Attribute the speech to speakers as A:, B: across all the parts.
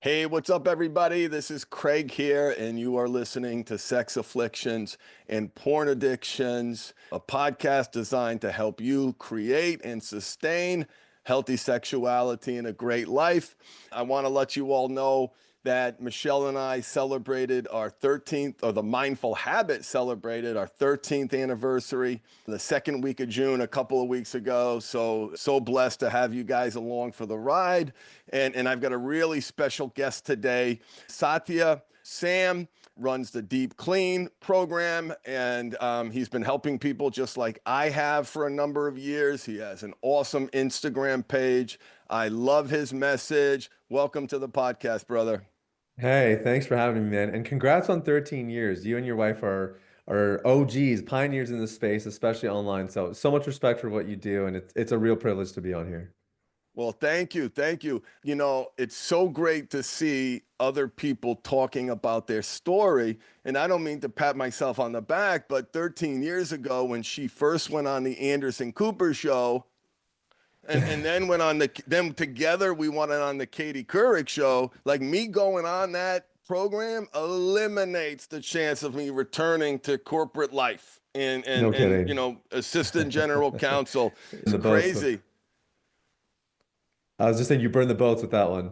A: Hey, what's up, everybody? This is Craig here, and you are listening to Sex Afflictions and Porn Addictions, a podcast designed to help you create and sustain healthy sexuality and a great life. I want to let you all know that Michelle and I celebrated our 13th, or the Mindful Habit celebrated our 13th anniversary the second week of June, a couple of weeks ago. So blessed to have you guys along for the ride. And I've got a really special guest today. Sathiya Sam runs the DeepClean program, and he's been helping people just like I have for a number of years. He has an awesome Instagram page. I love his message. Welcome to the podcast, brother.
B: Hey, thanks for having me, man. And congrats on 13 years. You and your wife are OGs, pioneers in this space, especially online. So much respect for what you do, and it's a real privilege to be on here.
A: Well, thank you. Thank you. You know, it's so great to see other people talking about their story. And I don't mean to pat myself on the back, but 13 years ago, when she first went on the Anderson Cooper show, and then went on then together we went on the Katie Couric show, like me going on that program eliminates the chance of me returning to corporate life
B: No
A: and
B: kidding.
A: assistant general counsel.
B: In
A: It's
B: the boats.
A: crazy.
B: I was just saying you burned the boats with that one.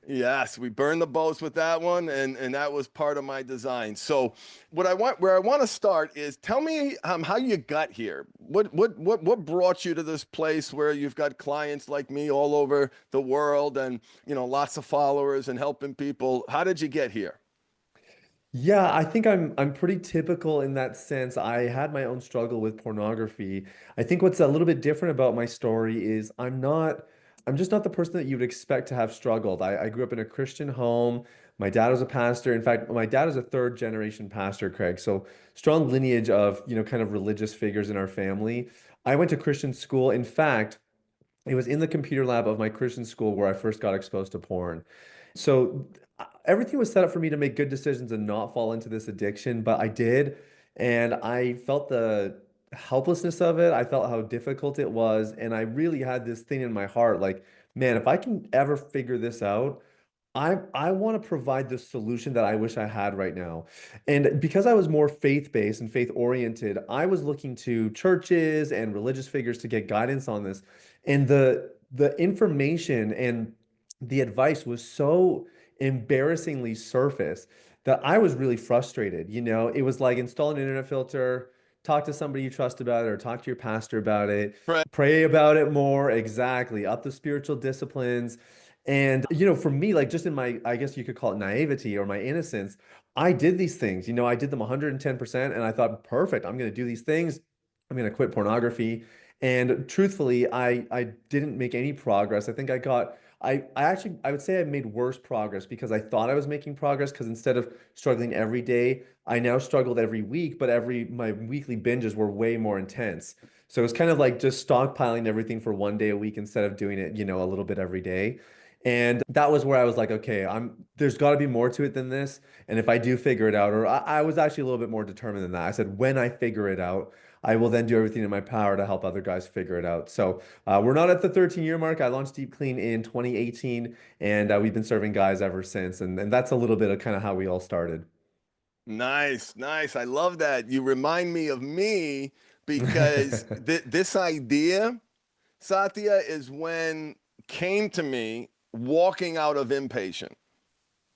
A: Yes, we burned the boats with that one, and that was part of my design. So, where I want to start is tell me how you got here. What brought you to this place where you've got clients like me all over the world, and lots of followers and helping people. How did you get here?
B: Yeah, I think I'm pretty typical in that sense. I had my own struggle with pornography. I think what's a little bit different about my story is I'm just not the person that you'd expect to have struggled. I grew up in a Christian home. My dad was a pastor. In fact, my dad is a third generation pastor, Craig. So strong lineage of, kind of religious figures in our family. I went to Christian school. In fact, it was in the computer lab of my Christian school where I first got exposed to porn. So everything was set up for me to make good decisions and not fall into this addiction, but I did. And I felt the helplessness of it. I felt how difficult it was. And I really had this thing in my heart like, man, if I can ever figure this out, I want to provide the solution that I wish I had right now. And because I was more faith-based and faith-oriented, I was looking to churches and religious figures to get guidance on this. And the information and the advice was so embarrassingly surface that I was really frustrated. It was like install an internet filter, talk to somebody you trust about it, or talk to your pastor about it,
A: Right.
B: pray about it more. Exactly. Up the spiritual disciplines. And, for me, like just in my, I guess you could call it naivety or my innocence, I did these things. I did them 110%. And I thought, perfect, I'm going to do these things. I'm going to quit pornography. And truthfully, I didn't make any progress. I think I actually, I would say I made worse progress because I thought I was making progress because instead of struggling every day, I now struggled every week, but my weekly binges were way more intense. So it was kind of like just stockpiling everything for one day a week instead of doing it, a little bit every day. And that was where I was like, okay, there's got to be more to it than this. And if I do figure it out, or I was actually a little bit more determined than that. I said, when I figure it out, I will then do everything in my power to help other guys figure it out. So we're not at the 13-year mark. I launched Deep Clean in 2018, and we've been serving guys ever since. And that's a little bit of kind of how we all started.
A: Nice, nice. I love that. You remind me of me because this idea, Satya, is when came to me walking out of inpatient.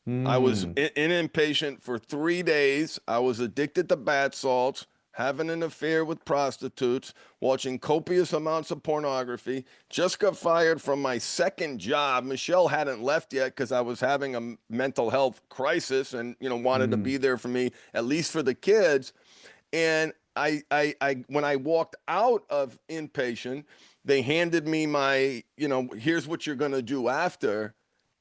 A: I was
B: Hmm.
A: in inpatient for 3 days. I was addicted to bath salts, having an affair with prostitutes, watching copious amounts of pornography. Just got fired from my second job. Michelle hadn't left yet because I was having a mental health crisis and wanted to
B: Hmm.
A: be there for me, at least for the kids. And when I walked out of inpatient, they handed me my, here's what you're going to do after.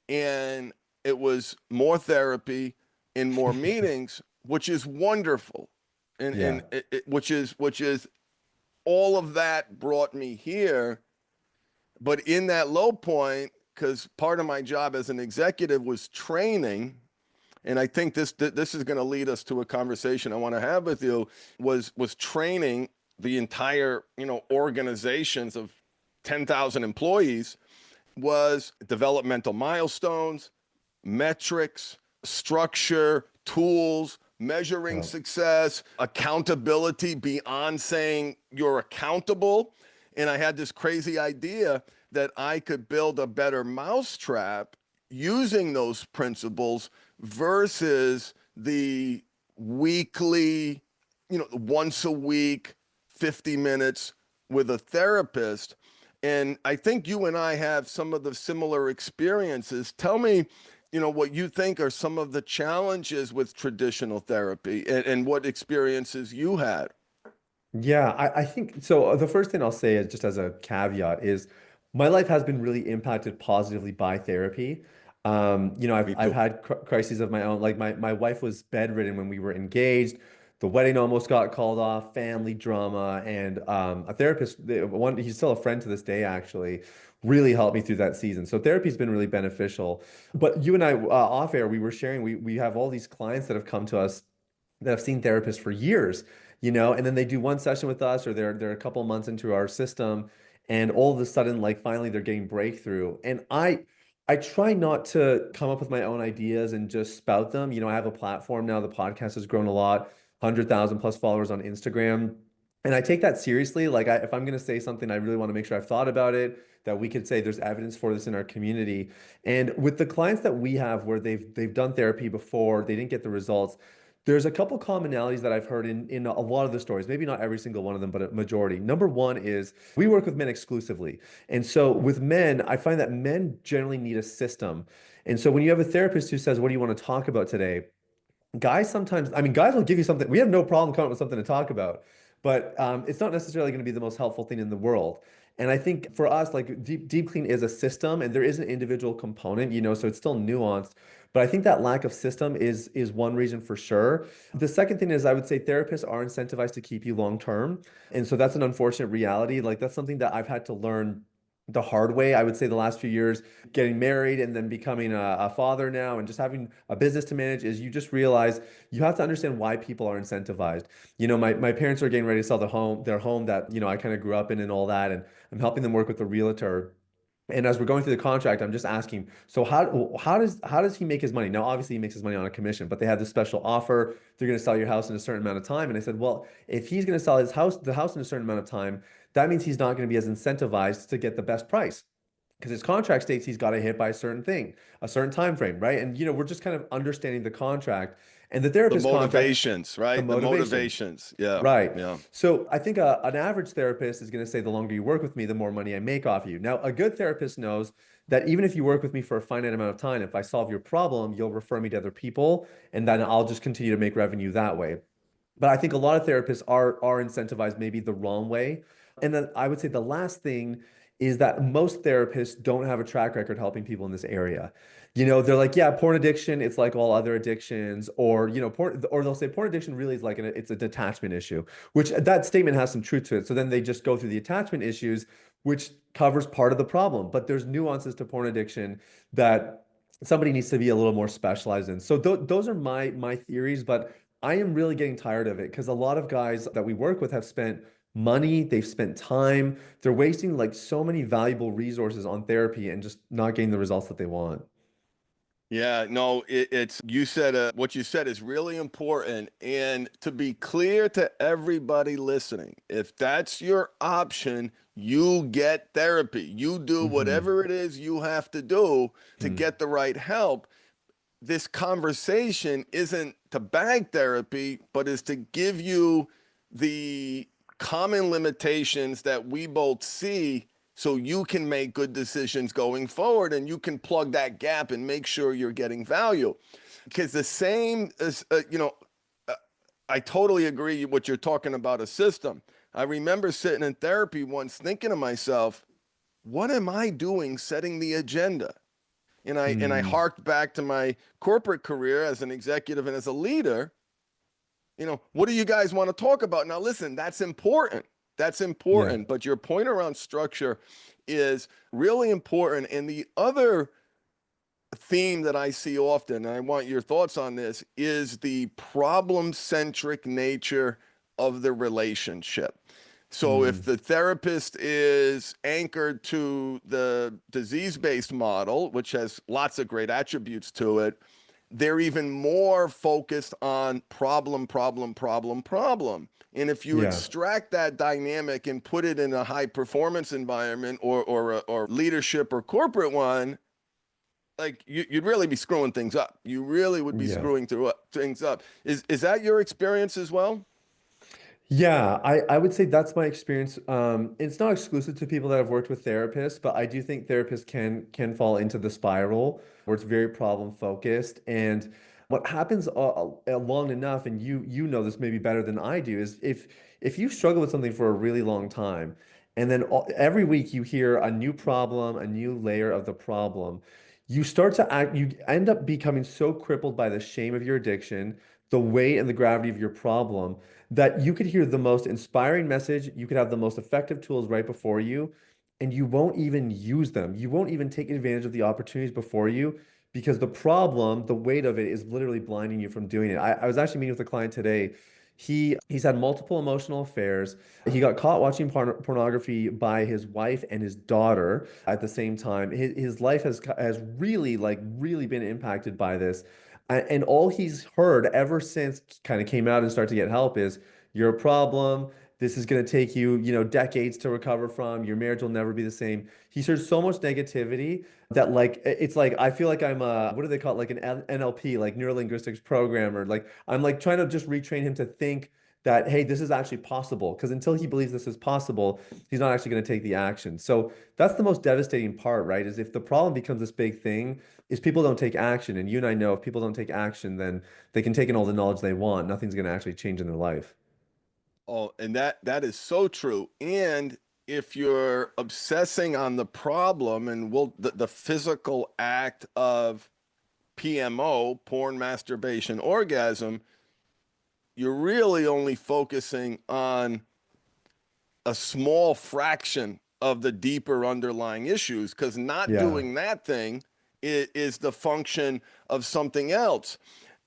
A: And it was more therapy and more meetings, which is wonderful. And
B: Yeah.
A: which is all of that brought me here. But in that low point, because part of my job as an executive was training, and I think this is going to lead us to a conversation I want to have with you, was training the entire organizations of 10,000 employees, was developmental milestones, metrics, structure, tools, measuring
B: Yeah.
A: success, accountability beyond saying you're accountable. And I had this crazy idea that I could build a better mousetrap using those principles versus the weekly, once a week, 50 minutes with a therapist. And I think you and I have some of the similar experiences. Tell me, what you think are some of the challenges with traditional therapy and what experiences you had.
B: Yeah, I think so. The first thing I'll say is just as a caveat is my life has been really impacted positively by therapy. I've
A: Me
B: I've
A: too.
B: had crises of my own. Like my wife was bedridden when we were engaged. The wedding almost got called off, family drama, and a therapist, he's still a friend to this day, actually, really helped me through that season. So therapy's been really beneficial. But you and I, off air, we were sharing, we have all these clients that have come to us that have seen therapists for years, and then they do one session with us or they're a couple of months into our system and all of a sudden like finally they're getting breakthrough. And I try not to come up with my own ideas and just spout them. I have a platform now, the podcast has grown a lot, 100,000 plus followers on Instagram. And I take that seriously. Like if I'm going to say something, I really want to make sure I've thought about it, that we could say there's evidence for this in our community. And with the clients that we have where they've done therapy before, they didn't get the results, there's a couple commonalities that I've heard in a lot of the stories, maybe not every single one of them, but a majority. Number one is we work with men exclusively. And so with men, I find that men generally need a system. And so when you have a therapist who says, "What do you want to talk about today?" Guys sometimes, I mean, guys will give you something. We have no problem coming up with something to talk about, but it's not necessarily going to be the most helpful thing in the world. And I think for us, like Deep Clean is a system, and there is an individual component, so it's still nuanced. But I think that lack of system is one reason for sure. The second thing is I would say therapists are incentivized to keep you long term, and so that's an unfortunate reality. Like that's something that I've had to learn the hard way. I would say the last few years, getting married and then becoming a father now and just having a business to manage is you just realize you have to understand why people are incentivized. My parents are getting ready to sell their home that, I kind of grew up in and all that. And I'm helping them work with the realtor. And as we're going through the contract, I'm just asking, so how does he make his money? Now, obviously, he makes his money on a commission, but they have this special offer. They're going to sell your house in a certain amount of time. And I said, well, if he's going to sell the house in a certain amount of time, that means he's not going to be as incentivized to get the best price because his contract states he's got to hit by a certain thing, a certain time frame, right? And we're just kind of understanding the contract and the
A: The
B: therapist contract,
A: motivations,
B: the
A: right? The
B: motivation.
A: motivations. Yeah.
B: Right.
A: Yeah.
B: So I think an average therapist is going to say the longer you work with me, the more money I make off you. Now, a good therapist knows that even if you work with me for a finite amount of time, if I solve your problem, you'll refer me to other people, and then I'll just continue to make revenue that way. But I think a lot of therapists are incentivized maybe the wrong way. And then I would say the last thing is that most therapists don't have a track record helping people in this area. They're like, yeah, porn addiction, it's like all other addictions, or or they'll say porn addiction really is like it's a detachment issue, which that statement has some truth to it. So then they just go through the attachment issues, which covers part of the problem. But there's nuances to porn addiction that somebody needs to be a little more specialized in. So those are my theories, but I am really getting tired of it because a lot of guys that we work with have spent money, they've spent time, they're wasting like so many valuable resources on therapy and just not getting the results that they want.
A: Yeah, no, it's you said what you said is really important. And to be clear to everybody listening, if that's your option, you get therapy. You do
B: Hmm.
A: whatever it is you have to do to get the right help. This conversation isn't to bag therapy, but is to give you the common limitations that we both see so you can make good decisions going forward and you can plug that gap and make sure you're getting value. Because the same as, uh, I totally agree what you're talking about a system. I remember sitting in therapy once thinking to myself, what am I doing setting the agenda? And I
B: Hmm.
A: harked back to my corporate career as an executive and as a leader. What do you guys want to talk about? Now, listen, that's important. That's
B: Yeah.
A: important. But your point around structure is really important. And the other theme that I see often, and I want your thoughts on this, is the problem centric nature of the relationship. So if
B: Mm.
A: the therapist is anchored to the disease-based model, which has lots of great attributes to it, they're even more focused on problem, problem, problem, problem. And if you
B: Yeah.
A: extract that dynamic and put it in a high performance environment or leadership or corporate one, like you'd really be screwing things up. You really would be
B: Yeah.
A: screwing things up. Is that your experience as well?
B: Yeah, I would say that's my experience. It's not exclusive to people that have worked with therapists, but I do think therapists can fall into the spiral where it's very problem focused. And what happens long enough, and you know this maybe better than I do, is if you struggle with something for a really long time, and then every week you hear a new problem, a new layer of the problem, you start to act, you end up becoming so crippled by the shame of your addiction, the weight and the gravity of your problem that you could hear the most inspiring message, you could have the most effective tools right before you, and you won't even use them. You won't even take advantage of the opportunities before you because the problem, the weight of it is literally blinding you from doing it. I was actually meeting with a client today. He's had multiple emotional affairs. He got caught watching pornography by his wife and his daughter at the same time. His life has really really been impacted by this. And all he's heard ever since kind of came out and started to get help is you're a problem. This is going to take you, decades to recover from. Your marriage will never be the same. He's heard so much negativity that it's like I feel like I'm a what do they call it? Like an NLP, like neuro linguistics programmer. Like I'm like trying to just retrain him to think that hey, this is actually possible. Because until he believes this is possible, he's not actually going to take the action. So that's the most devastating part, right? Is if the problem becomes this big thing is people don't take action. And you and I know if people don't take action, then they can take in all the knowledge they want. Nothing's going to actually change in their life.
A: Oh, and that is so true. And if you're obsessing on the problem and the physical act of PMO, porn, masturbation, orgasm, you're really only focusing on a small fraction of the deeper underlying issues because not
B: Yeah.
A: doing that thing is the function of something else.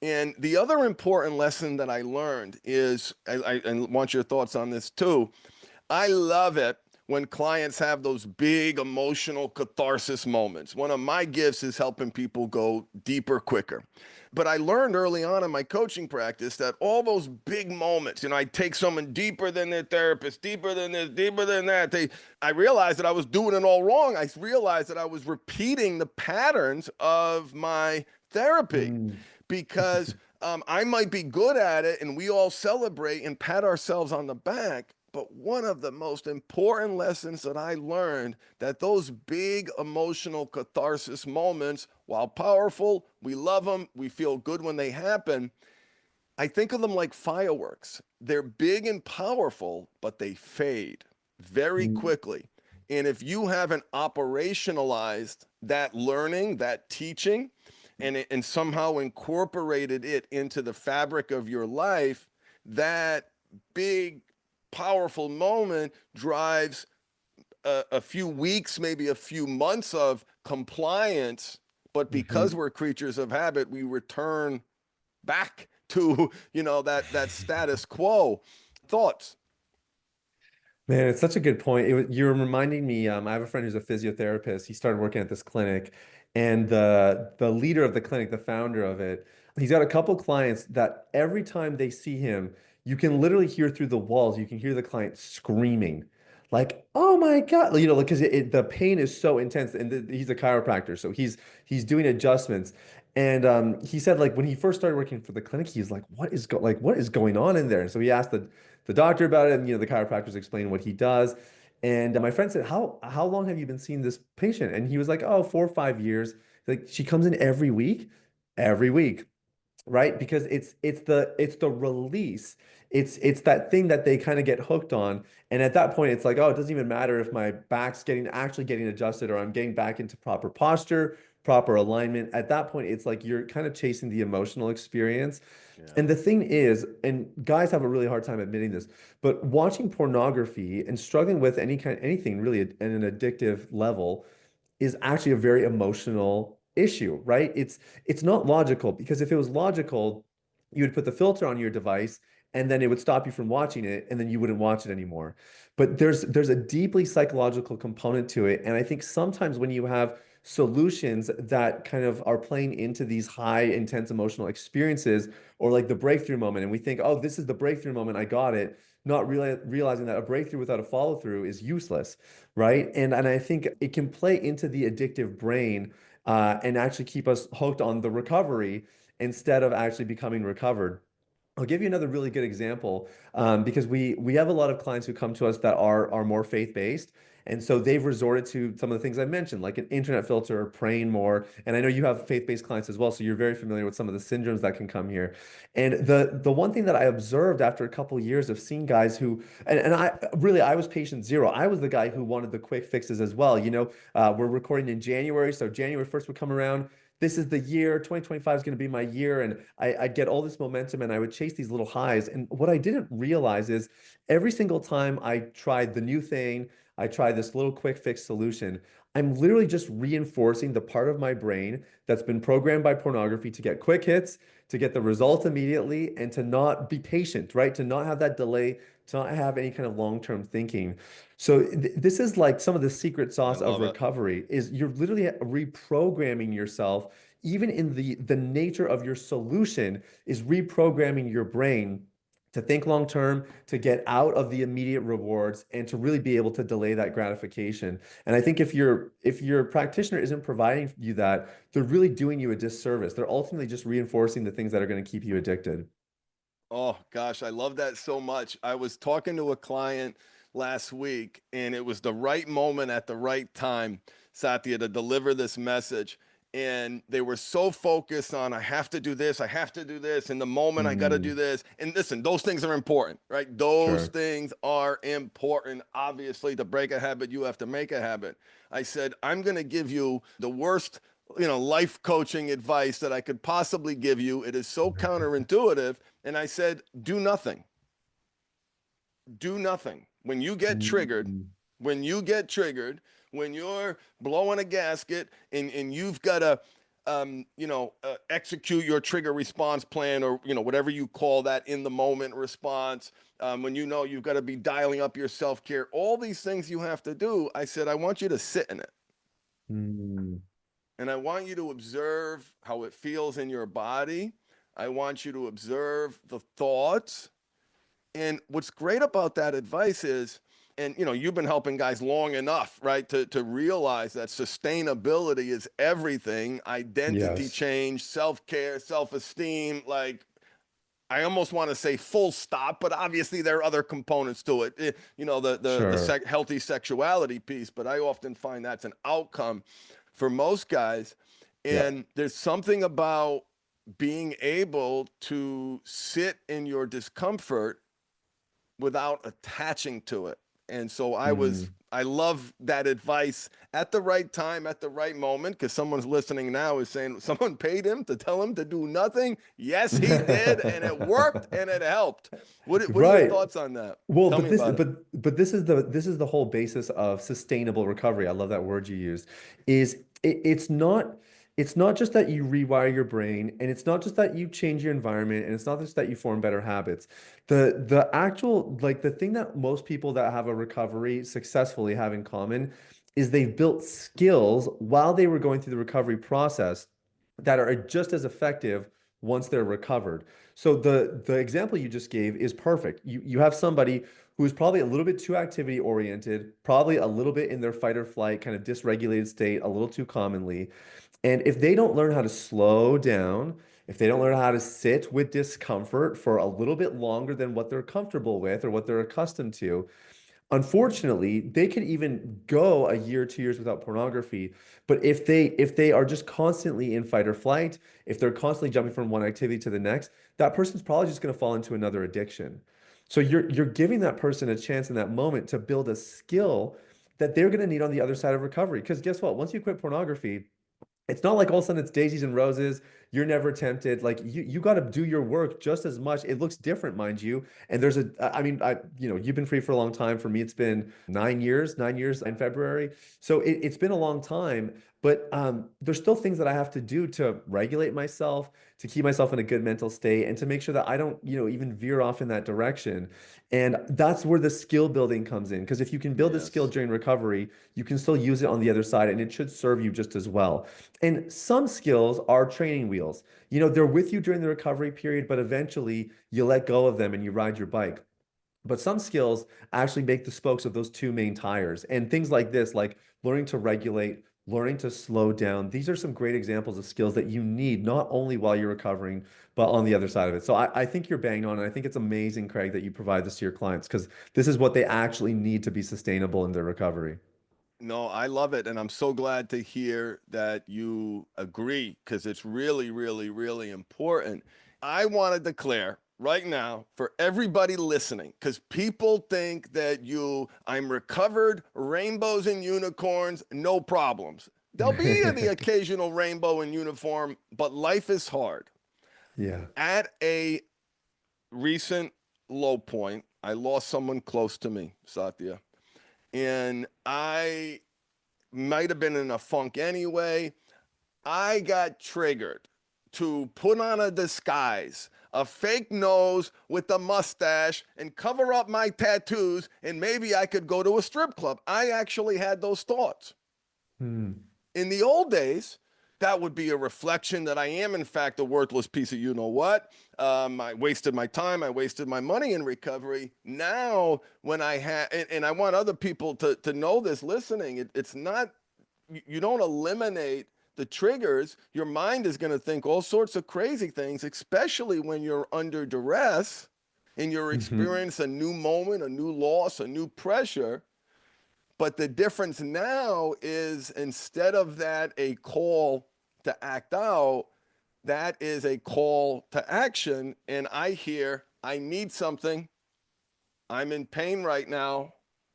A: And the other important lesson that I learned is, I want your thoughts on this too. I love it when clients have those big emotional catharsis moments. One of my gifts is helping people go deeper quicker. But I learned early on in my coaching practice that all those big moments, I take someone deeper than their therapist, deeper than this, deeper than that. I realized that I was doing it all wrong. I realized that I was repeating the patterns of my therapy
B: Mm.
A: because I might be good at it and we all celebrate and pat ourselves on the back. But one of the most important lessons that I learned that those big emotional catharsis moments, while powerful, we love them, we feel good when they happen. I think of them like fireworks. They're big and powerful, but they fade very
B: Mm.
A: quickly. And if you haven't operationalized that learning, that teaching, and somehow incorporated it into the fabric of your life, that big, powerful moment drives a few weeks, maybe a few months of compliance. But because
B: Mhm.
A: we're creatures of habit, we return back to that status quo. Thoughts?
B: Man, it's such a good point. You're reminding me, I have a friend who's a physiotherapist. He started working at this clinic, and the leader of the clinic, the founder of it, he's got a couple clients that every time they see him, you can literally hear through the walls, you can hear the client screaming, like, "Oh my God!" Because the pain is so intense. And he's a chiropractor, so he's doing adjustments. And he said like when he first started working for the clinic, he was like, what is going on in there?" And so he asked the doctor about it, and the chiropractor's explaining what he does. And my friend said, "How long have you been seeing this patient?" And he was like, "Oh, 4 or 5 years." Like she comes in every week, right? Because it's the release. It's that thing that they kind of get hooked on. And at that point, it's like, oh, it doesn't even matter if my back's actually getting adjusted or I'm getting back into proper posture, proper alignment. At that point, it's like you're kind of chasing the emotional experience.
A: Yeah.
B: And the thing is, and guys have a really hard time admitting this, but watching pornography and struggling with anything really at an addictive level is actually a very emotional issue, right? It's not logical because if it was logical, you would put the filter on your device and then it would stop you from watching it, and then you wouldn't watch it anymore. But there's a deeply psychological component to it, and I think sometimes when you have solutions that kind of are playing into these high intense emotional experiences, or like the breakthrough moment, and we think, oh, this is the breakthrough moment, I got it, not realizing that a breakthrough without a follow through is useless, right? And I think it can play into the addictive brain, and actually keep us hooked on the recovery instead of actually becoming recovered. I'll give you another really good example, because we have a lot of clients who come to us that are more faith-based. And so they've resorted to some of the things I mentioned, like an internet filter, praying more. And I know you have faith-based clients as well, so you're very familiar with some of the syndromes that can come here. And the one thing that I observed after a couple of years of seeing guys who, and I really, I was patient zero. I was the guy who wanted the quick fixes as well. We're recording in January, so January 1st would come around. This is the year, 2025 is going to be my year. And I get all this momentum and I would chase these little highs. And what I didn't realize is every single time I tried the new thing, I tried this little quick fix solution, I'm literally just reinforcing the part of my brain that's been programmed by pornography to get quick hits, to get the result immediately, and to not be patient, right? To not have that delay, to not have any kind of long-term thinking. So this is like some of the secret
A: I
B: sauce of
A: love it.
B: recovery is you're literally reprogramming yourself. Even in the nature of your solution is reprogramming your brain to think long term, to get out of the immediate rewards, and to really be able to delay that gratification. And I think if your practitioner isn't providing you that, they're really doing you a disservice. They're ultimately just reinforcing the things that are going to keep you addicted.
A: Oh gosh, I love that so much. I was talking to a client last week, and it was the right moment at the right time, Satya, to deliver this message. And they were so focused on, I have to do this, I have to do this, in the moment, I got to do
B: Mm,
A: this. And listen, those things are important, right? Those
B: sure.
A: things are important. Obviously, to break a habit, you have to make a habit. I said, I'm going to give you the worst, life coaching advice that I could possibly give you. It is so counterintuitive. And I said, do nothing. Do nothing.
B: Mm,
A: When you get triggered, when you're blowing a gasket and you've got to, execute your trigger response plan, or, whatever you call that in the moment response, when you've got to be dialing up your self care, all these things you have to do. I said, I want you to sit in it.
B: mm,
A: And I want you to observe how it feels in your body. I want you to observe the thoughts. And what's great about that advice is, and you've been helping guys long enough, right, to realize that sustainability is everything, identity
B: yes.
A: change, self-care, self-esteem, like I almost want to say full stop, but obviously there are other components to it. The
B: Sure.
A: healthy sexuality piece, but I often find that's an outcome for most guys.
B: Yeah.
A: And there's something about being able to sit in your discomfort without attaching to it. And so
B: Mm.
A: I love that advice at the right time, at the right moment, because someone's listening now is saying someone paid him to tell him to do nothing. Yes, he did, and it worked and it helped. What are your
B: Right.
A: thoughts on that?
B: Well,
A: Tell
B: but
A: me
B: this
A: about it.
B: but this is the whole basis of sustainable recovery. I love that word you used. It's not just that you rewire your brain, and it's not just that you change your environment, and it's not just that you form better habits. The actual, like, the thing that most people that have a recovery successfully have in common is they've built skills while they were going through the recovery process that are just as effective once they're recovered. So the example you just gave is perfect. You have somebody who is probably a little bit too activity oriented, probably a little bit in their fight or flight kind of dysregulated state a little too commonly. And if they don't learn how to slow down, if they don't learn how to sit with discomfort for a little bit longer than what they're comfortable with or what they're accustomed to, unfortunately, they could even go a year, 2 years without pornography. But if they are just constantly in fight or flight, if they're constantly jumping from one activity to the next, that person's probably just going to fall into another addiction. So you're giving that person a chance in that moment to build a skill that they're going to need on the other side of recovery. Because guess what? Once you quit pornography, it's not like all of a sudden it's daisies and roses. you're never tempted. Like you got to do your work just as much. It looks different, mind you. And there's I mean, you've been free for a long time. For me, it's been 9 years, 9 years in February. So it's been a long time, but there's still things that I have to do to regulate myself, to keep myself in a good mental state, and to make sure that I don't, even veer off in that direction. And that's where the skill building comes in. Because if you can build a skill
A: Yes.
B: during recovery, you can still use it on the other side, and it should serve you just as well. And some skills are training wheels. They're with you during the recovery period, but eventually you let go of them and you ride your bike. But some skills actually make the spokes of those two main tires. And things like this, like learning to regulate, learning to slow down, these are some great examples of skills that you need not only while you're recovering, but on the other side of it. So I think you're banged on. And I think it's amazing, Craig, that you provide this to your clients because this is what they actually need to be sustainable in their recovery.
A: No, I love it. And I'm so glad to hear that you agree because it's really, really, really important. I want to declare right now for everybody listening, because people think that I'm recovered, rainbows and unicorns, no problems. There'll be the occasional rainbow and uniform, but life is hard.
B: Yeah.
A: At a recent low point, I lost someone close to me, Satya, and I might have been in a funk anyway. I got triggered to put on a disguise, a fake nose with a mustache, and cover up my tattoos, and maybe I could go to a strip club. I actually had those thoughts.
B: Hmm.
A: In the old days, that would be a reflection that I am, in fact, a worthless piece of you know what. I wasted my time, I wasted my money in recovery. Now, when I have, and I want other people to know this listening, it's not, you don't eliminate the triggers. Your mind is going to think all sorts of crazy things, especially when you're under duress and you're
B: Hmm.
A: experiencing a new moment, a new loss, a new pressure. But the difference now is instead of that a call to act out, that is a call to action. And I hear, I need something. I'm in pain right now.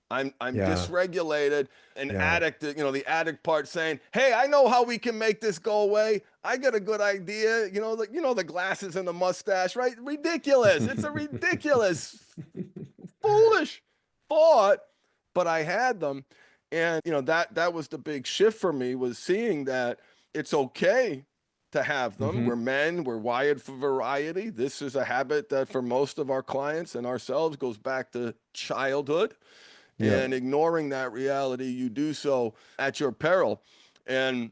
A: I'm
B: Yeah.
A: dysregulated. An
B: Yeah.
A: addict, the addict part saying, "Hey, I know how we can make this go away. I got a good idea." The glasses and the mustache, right? Ridiculous. It's a ridiculous, foolish thought, but I had them. And that was the big shift for me, was seeing that it's okay to have them. We're
B: Hmm.
A: men, we're wired for variety. This is a habit that for most of our clients and ourselves goes back to childhood. And
B: Yep.
A: ignoring that reality, you do so at your peril. And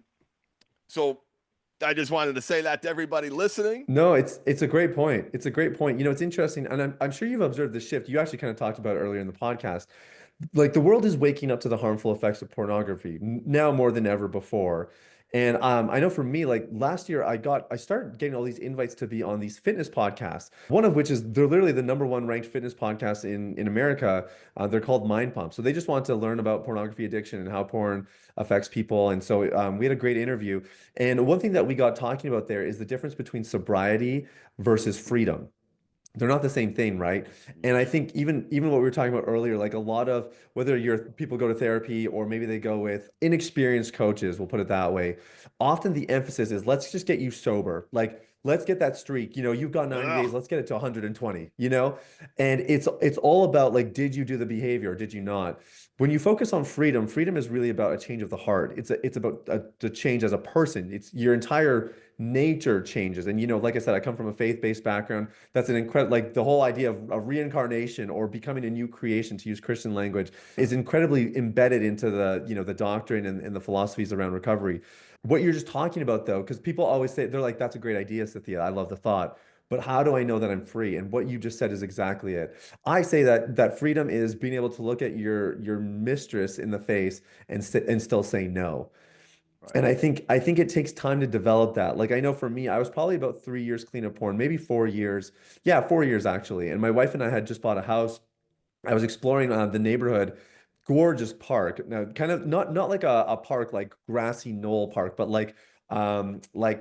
A: so I just wanted to say that to everybody listening.
B: No, it's a great point. It's a great point. It's interesting, and I'm sure you've observed the shift. You actually kind of talked about it earlier in the podcast. Like the world is waking up to the harmful effects of pornography now more than ever before. And I know for me, like last year, I started getting all these invites to be on these fitness podcasts. One of which is they're literally the number one ranked fitness podcast in America. They're called Mind Pump. So they just want to learn about pornography addiction and how porn affects people. And so we had a great interview. And one thing that we got talking about there is the difference between sobriety versus freedom. They're not the same thing, right? And I
A: Yeah.
B: think even what we were talking about earlier, like a lot of whether people go to therapy or maybe they go with inexperienced coaches, we'll put it that way. Often the emphasis is let's just get you sober. Like let's get that streak. You've got 90 days,
A: Ugh.
B: let's get it to 120. And it's all about like, did you do the behavior or did you not? When you focus on freedom, freedom is really about a change of the heart. It's about the change as a person. It's your entire nature changes. And like I said, I come from a faith-based background. That's an incredible, like the whole idea of reincarnation or becoming a new creation, to use Christian language, is incredibly embedded into the doctrine and the philosophies around recovery. What you're just talking about though, because people always say, they're like, that's a great idea, Sathiya. I love the thought. But how do I know that I'm free? And what you just said is exactly it. I say that freedom is being able to look at your mistress in the face and sit and still say no. And
A: Right.
B: I think it takes time to develop that. Like I know for me, I was probably about 3 years clean of porn, maybe 4 years. Yeah, 4 years actually. And my wife and I had just bought a house. I was exploring the neighborhood, gorgeous park. Now, kind of not like a park like grassy knoll park, but like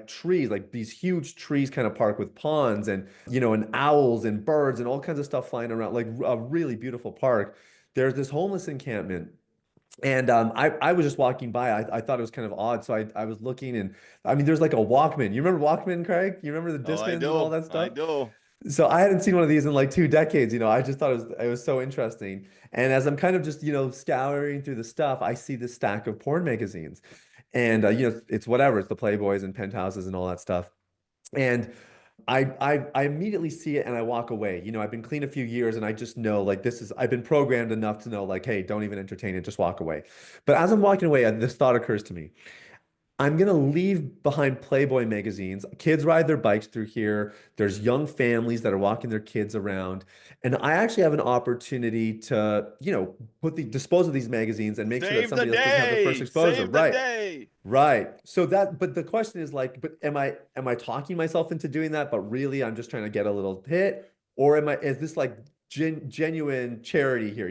B: trees, like these huge trees kind of park with ponds and owls and birds and all kinds of stuff flying around, like a really beautiful park. There's this homeless encampment And I was just walking by. I thought it was kind of odd. So I was looking and I mean, there's like a Walkman. You remember Walkman, Craig? You remember the
A: Oh, I
B: Discmans and all
A: do.
B: that
A: I
B: stuff?
A: do.
B: So I hadn't seen one of these in like 2 decades. I just thought it was so interesting. And as I'm kind of just, scouring through the stuff, I see this stack of porn magazines. And it's whatever, it's the Playboys and Penthouses and all that stuff. And I immediately see it and I walk away. I've been clean a few years and I just know like I've been programmed enough to know like, hey, don't even entertain it, just walk away. But as I'm walking away, this thought occurs to me. I'm gonna leave behind Playboy magazines. Kids ride their bikes through here. There's young families that are walking their kids around. And I actually have an opportunity to, dispose of these magazines and make sure that
A: Save the
B: somebody else doesn't have the first
A: day.
B: exposure.
A: Save the
B: Right.
A: day.
B: Right. But the question is like, but am I talking myself into doing that? But really, I'm just trying to get a little hit, or is this like genuine charity here?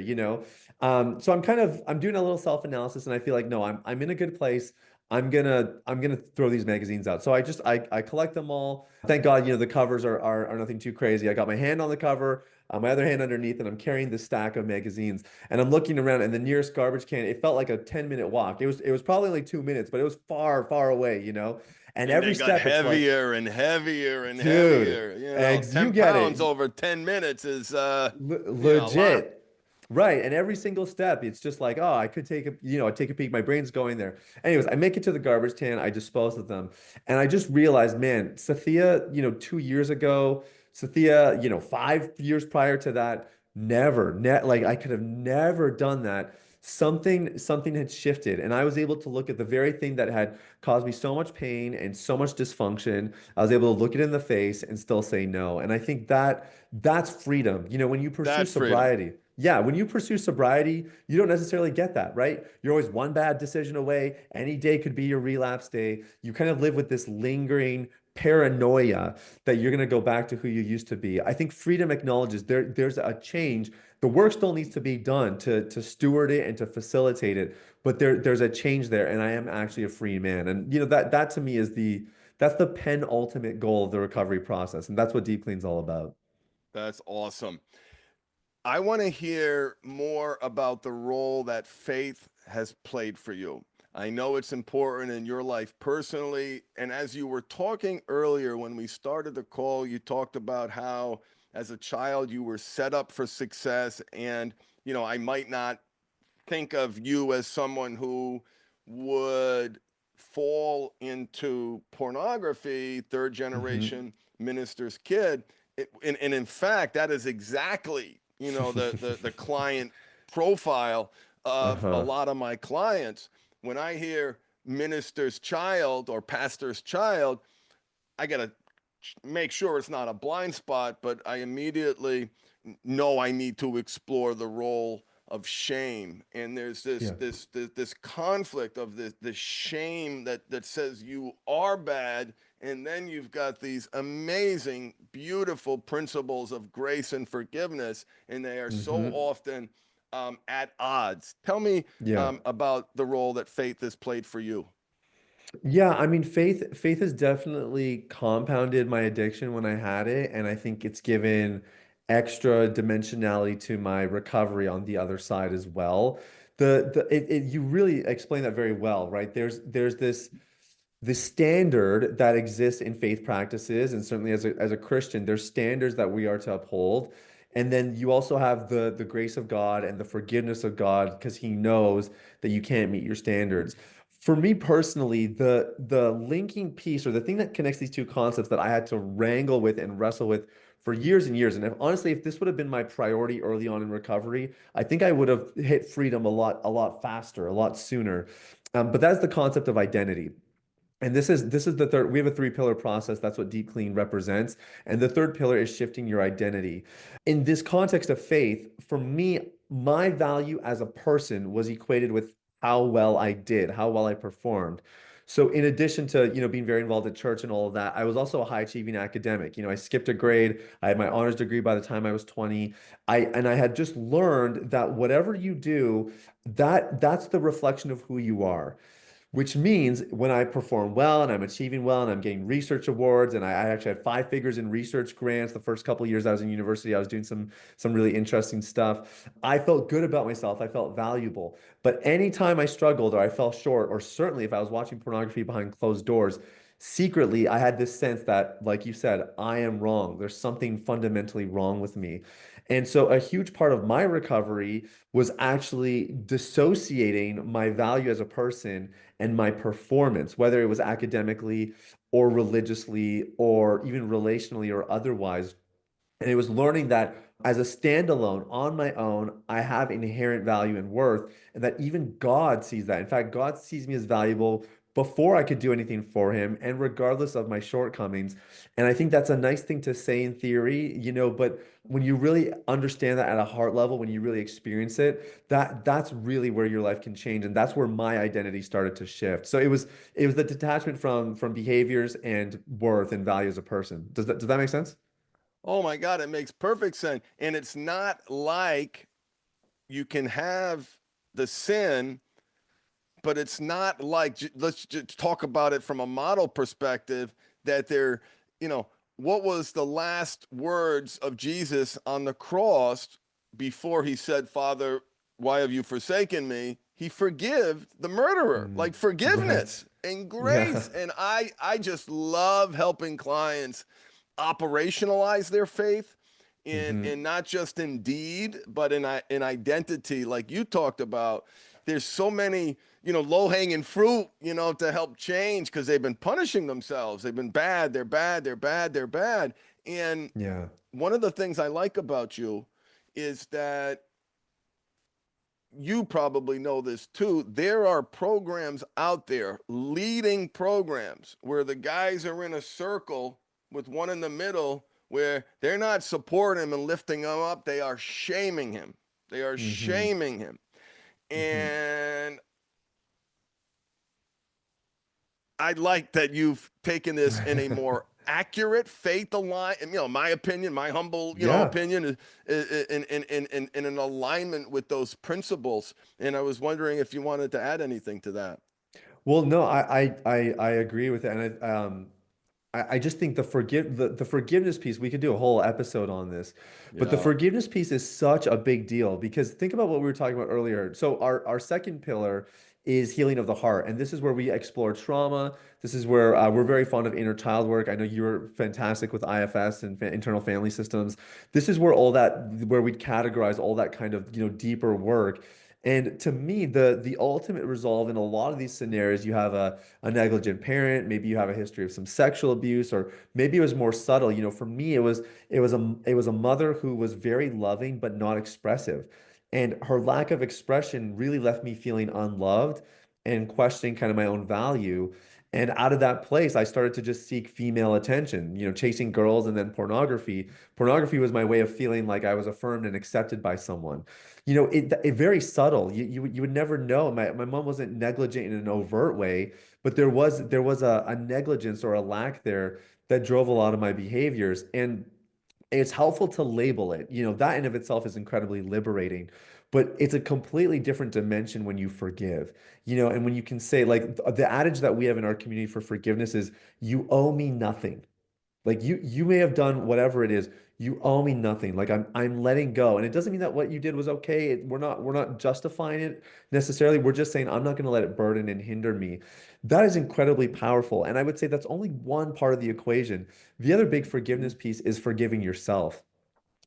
B: So I'm doing a little self-analysis, and I feel like no, I'm in a good place. I'm gonna throw these magazines out. So I collect them all. Thank God, the covers are nothing too crazy. I got my hand on the cover, my other hand underneath, and I'm carrying this stack of magazines. And I'm looking around, and the nearest garbage can, it felt like a 10-minute walk. It was probably only 2 minutes, but it was far, far away. And
A: And they
B: every
A: got
B: step, it's like,
A: heavier and heavier and
B: dude,
A: heavier.
B: you
A: 10
B: get
A: pounds
B: it.
A: over 10 minutes is, a lot.
B: Legit. Right. And every single step, it's just like, oh, I could take a peek. My brain's going there. Anyways, I make it to the garbage can. I dispose of them. And I just realized, man, Sathiya, 2 years ago, Sathiya, 5 years prior to that, like I could have never done that. Something had shifted. And I was able to look at the very thing that had caused me so much pain and so much dysfunction. I was able to look it in the face and still say no. And I think that's freedom. When you pursue
A: That's freedom.
B: sobriety, yeah, when you pursue sobriety, you don't necessarily get that, right? You're always one bad decision away. Any day could be your relapse day. You kind of live with this lingering paranoia that you're going to go back to who you used to be. I think freedom acknowledges there's a change. The work still needs to be done to steward it and to facilitate it, but there's a change there, and I am actually a free man. And that to me is that's the penultimate goal of the recovery process, and that's what Deep Clean's all about.
A: That's awesome. I want to hear more about the role that faith has played for you. I know it's important in your life personally. And as you were talking earlier, when we started the call, you talked about how as a child you were set up for success. And, I might not think of you as someone who would fall into pornography, third
B: Hmm.
A: generation minister's kid. And in fact, that is exactly, the client profile of a
B: Uh-huh.
A: lot of my clients. When I hear minister's child or pastor's child, I got to make sure it's not a blind spot, but I immediately know I need to explore the role of shame. And there's this
B: Yeah.
A: this this, this conflict of this shame that says you are bad, and then you've got these amazing, beautiful principles of grace and forgiveness, and they are so
B: Hmm.
A: often at odds. Tell me
B: Yeah.
A: about the role that faith has played for you.
B: Yeah, I mean, faith has definitely compounded my addiction when I had it, and I think it's given extra dimensionality to my recovery on the other side as well. You really explained that very well, right? There's this the standard that exists in faith practices, and certainly as a Christian, there's standards that we are to uphold. And then you also have the grace of God and the forgiveness of God because He knows that you can't meet your standards. For me personally, the linking piece or the thing that connects these two concepts that I had to wrangle with and wrestle with for years and years, and honestly, if this would have been my priority early on in recovery, I think I would have hit freedom a lot faster, a lot sooner. But that's the concept of identity. And this is the third. We have a three-pillar process. That's what Deep Clean represents. And the third pillar is shifting your identity. In this context of faith, for me, my value as a person was equated with how well I did, how well I performed. So in addition to, being very involved at church and all of that, I was also a high achieving academic. I skipped a grade. I had my honors degree by the time I was 20. I had just learned that whatever you do, that's the reflection of who you are. which means when I perform well and I'm achieving well and I'm getting research awards, and I actually had five figures in research grants the first couple of years I was in university. I was doing some really interesting stuff. I felt good about myself. I felt valuable. But anytime I struggled or I fell short, or certainly if I was watching pornography behind closed doors, secretly I had this sense that, like you said, I am wrong. There's something fundamentally wrong with me. And so a huge part of my recovery was actually dissociating my value as a person and my performance, whether it was academically or religiously or even relationally or otherwise. And it was learning that as a standalone on my own, I have inherent value and worth, and that even God sees that. In fact, God sees me as valuable before I could do anything for him, and regardless of my shortcomings. And I think that's a nice thing to say in theory, but when you really understand that at a heart level, when you really experience it, that's really where your life can change. And that's where my identity started to shift. So it was the detachment from behaviors and worth and value as a person. Does that make sense?
A: Oh my God, it makes perfect sense. And it's not like you can have the sin, but it's not like, let's just talk about it from a model perspective, that they're, what was the last words of Jesus on the cross before he said, Father, why have you forsaken me? He forgive the murderer,
B: Mm,
A: like
B: right.
A: forgiveness and
B: Yeah.
A: grace. And I just love helping clients operationalize their faith in
B: Hmm.
A: not just in deed, but in identity, like you talked about. There's so many, low hanging fruit, to help change because they've been punishing themselves. They've been bad. They're bad. They're bad. They're bad. And
B: Yeah.
A: one of the things I like about you is that you probably know this too. There are programs out there, leading programs, where the guys are in a circle with one in the middle where they're not supporting him and lifting him up. They are shaming him. They are
B: Hmm.
A: shaming him.
B: Hmm.
A: And I like that you've taken this in a more accurate faith aligned, my opinion, my humble,
B: Yeah.
A: opinion is in an alignment with those principles. And I was wondering if you wanted to add anything to that.
B: Well, no, I agree with it, and I just think the forgiveness piece, we could do a whole episode on this, but the
A: Yeah.
B: forgiveness piece is such a big deal because think about what we were talking about earlier. So our second pillar is healing of the heart, and this is where we explore trauma. This is where we're very fond of inner child work. I know you're fantastic with IFS and internal family systems. This is where we categorize all that kind of deeper work. And to me, the ultimate resolve in a lot of these scenarios, you have a negligent parent, maybe you have a history of some sexual abuse, or maybe it was more subtle. For me, it was a mother who was very loving but not expressive. And her lack of expression really left me feeling unloved and questioning kind of my own value. And out of that place, I started to just seek female attention, chasing girls and then pornography. Pornography was my way of feeling like I was affirmed and accepted by someone. It very subtle. You would never know. My mom wasn't negligent in an overt way, but there was a negligence or a lack there that drove a lot of my behaviors. And it's helpful to label it. That in of itself is incredibly liberating, but it's a completely different dimension when you forgive. And when you can say, like, the adage that we have in our community for forgiveness is, you owe me nothing. Like, you may have done whatever it is. You owe me nothing. Like, I'm letting go. And it doesn't mean that what you did was okay. We're not justifying it necessarily. We're just saying I'm not going to let it burden and hinder me. That is incredibly powerful. And I would say that's only one part of the equation. The other big forgiveness piece is forgiving yourself.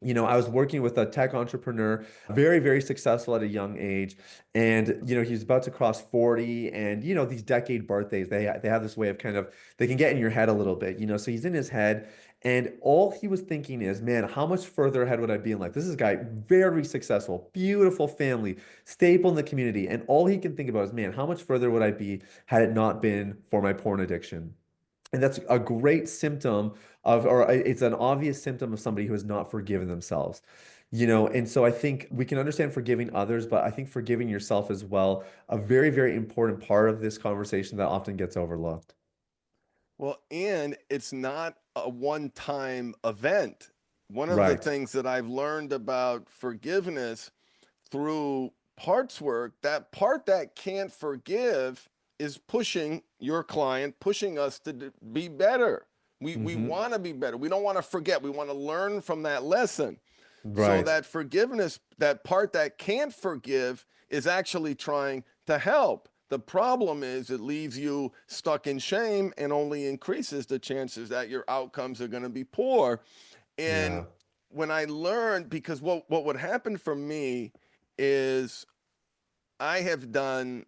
B: I was working with a tech entrepreneur, very, very successful at a young age. And, he's about to cross 40. And, these decade birthdays, they have this way of kind of, they can get in your head a little bit, so he's in his head. And all he was thinking is, man, how much further ahead would I be in life? This is a guy very successful, beautiful family, staple in the community. And all he can think about is, man, how much further would I be had it not been for my porn addiction? And that's a great symptom or it's an obvious symptom of somebody who has not forgiven themselves. And so I think we can understand forgiving others, but I think forgiving yourself as well, a very, very important part of this conversation that often gets overlooked.
A: Well, and it's not a one time event. One of the
B: Right.
A: things that I've learned about forgiveness through parts work, that part that can't forgive is pushing your client, pushing us to be better. We
B: Hmm.
A: want to be better. We don't want to forget. We want to learn from that lesson. So
B: Right.
A: that forgiveness, that part that can't forgive, is actually trying to help. The problem is it leaves you stuck in shame and only increases the chances that your outcomes are going to be poor. And
B: Yeah.
A: when I learned, because what would happen for me is I have done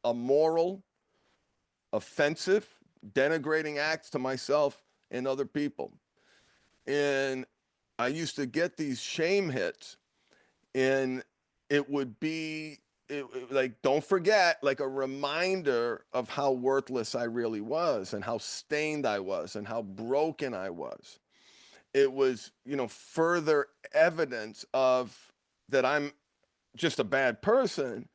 A: immoral, offensive, denigrating acts to myself and other people. And I used to get these shame hits, and it would be like, don't forget, like a reminder of how worthless I really was and how stained I was and how broken I was. It was, further evidence of that I'm just a bad person.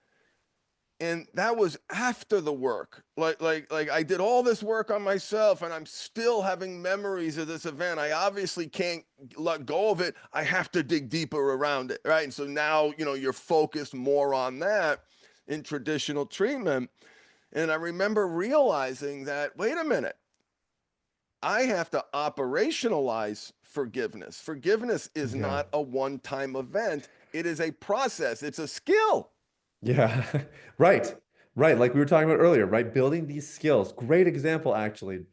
A: And that was after the work. Like I did all this work on myself, and I'm still having memories of this event. I obviously can't let go of it. I have to dig deeper around it, right? And so now, you're focused more on that in traditional treatment. And I remember realizing that, wait a minute, I have to operationalize forgiveness. Forgiveness is
B: Yeah.
A: not a one-time event. It is a process. It's a skill.
B: Yeah. Right. Right. Like we were talking about earlier, right? Building these skills. Great example, actually.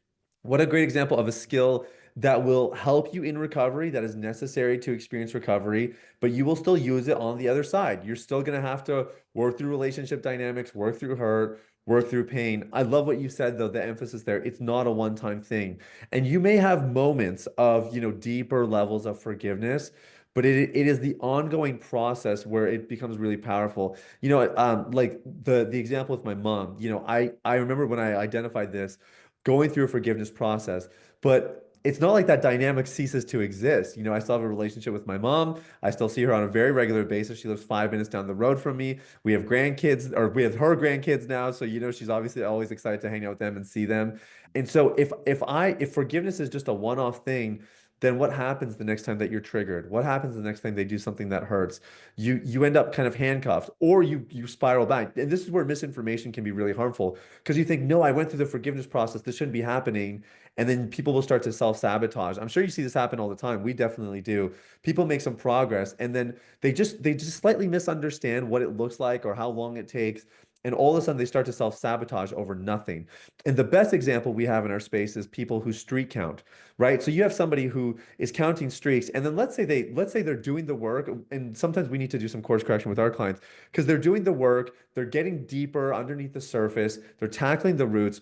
B: What a great example of a skill that will help you in recovery, that is necessary to experience recovery, but you will still use it on the other side. You're still going to have to work through relationship dynamics, work through hurt, work through pain. I love what you said, though, the emphasis there. It's not a one-time thing. And you may have moments of, deeper levels of forgiveness, but it is the ongoing process where it becomes really powerful. Like the example with my mom, I remember when I identified this, going through a forgiveness process, but it's not like that dynamic ceases to exist. I still have a relationship with my mom. I still see her on a very regular basis. She lives 5 minutes down the road from me. We have grandkids, or we have her grandkids now. So, she's obviously always excited to hang out with them and see them. And so if forgiveness is just a one-off thing, then what happens the next time that you're triggered? What happens the next time they do something that hurts? You end up kind of handcuffed, or you spiral back. And this is where misinformation can be really harmful, because you think, no, I went through the forgiveness process. This shouldn't be happening. And then people will start to self-sabotage. I'm sure you see this happen all the time. We definitely do. People make some progress, and then they just slightly misunderstand what it looks like or how long it takes. And all of a sudden they start to self-sabotage over nothing. And the best example we have in our space is people who streak count, right? So you have somebody who is counting streaks, and then let's say they're doing the work, and sometimes we need to do some course correction with our clients because they're doing the work, they're getting deeper underneath the surface, they're tackling the roots,